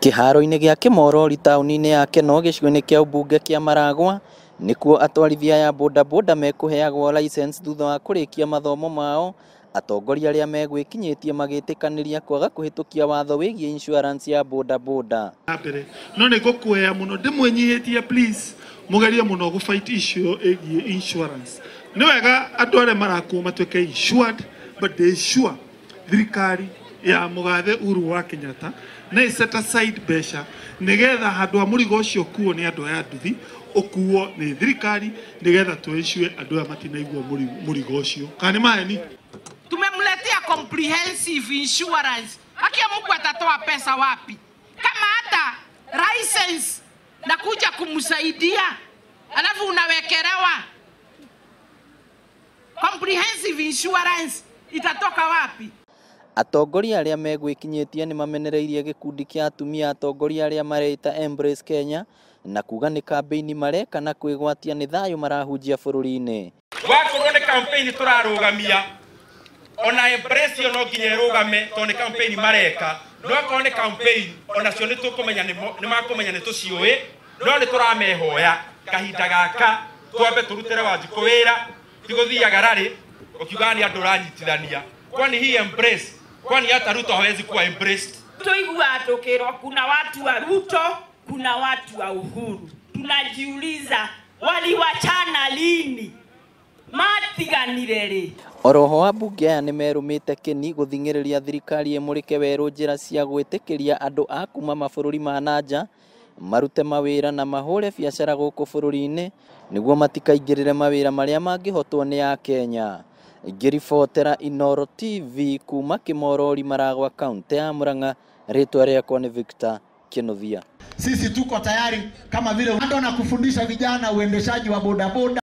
Kiharo-inĩ gĩa Kĩmorori taũni-inĩ ya Keno gĩcigo-inĩ kĩa ũmbunge kĩa Murang'a nĩkuo atwarithia ya bodaboda mekũheagwo license thutha wa kurikia mathomo mao, atongoria arĩa megwĩkinyĩtie magĩtĩkanĩria kwaga kũhĩtũkia watho wĩgiĩ insurance ya bodaboda. No nĩ ngũkũhoya mũno ndĩmũnyihĩtie please mũgerie mũno gũfight issue ĩgiĩ insurance. Nĩ wega andũ arĩa marakuo matuĩke insured, but they sure thirikari ya mũgathe Uhuru wa Kenyatta na set aside mbeca nigetha handũ ha mũrigo ũcio kuo nĩ andũ aya nduthi ukuo nĩ thirikari nigetha tuicue andũ aya matinaigua mũrigo ũcio. Kana maheni tumemletea comprehensive insurance. Haki ya Mungu atatoa pesa wapi kama hata license na kuja kumsaidia alafu unawekelewa comprehensive insurance itatoka wapi? Atongoria arĩa megwĩkinyĩtie nĩ mamenereirie gĩkundi kĩa atumia atongoria arĩa mareita Embrace Kenya na kuga nĩ campaign mareka na kwĩgwatia nĩ thayũ marahunjia bũrũri-inĩ. Wakorwo nĩ campaign tũrarũgamia ona Embrace no nginya ĩrũgame tondũ nĩ campaign mareka, no akorwo nĩ campaign ona cio nĩ tũkũmenya nĩ makũmenya nĩ tũciũĩ, no nĩ tũramehoya kahinda gaka twambe tũrutĩre Wanjikũ wĩra tigũthiaga rarĩ ũkiuga nĩ andũ ũranyitithania. Kwani hii Embrace, kwani hata Ruto hawezi kuwa embraced? Tuigua atokero, kuna watu wa Ruto, kuna watu wa Uhuru. Tunajiuliza waliwachana lini? Matiganire rĩ? Oroho ambunge aya nĩ merũmĩte kĩni gũthing'ĩrĩria thirikari ĩmũrĩke werũ njĩra cia gwĩtĩkĩria andũ a kuma mabũrũri ma nanja marute mawĩra na mahũre biacara gũkũ bũrũri-inĩ nĩguo matikaingĩrĩre mawĩra marĩa mangĩhotwo nĩ a Kenya. Ngĩribotera Inooro TV kuma Kĩmorori Maragwa kaunti ya Murang'a, rĩtwa rĩakwa nĩ Victor Kĩnuthia. Sisi tuko tayari kama vile ando na kufundisha vijana uendeshaji wa bodaboda.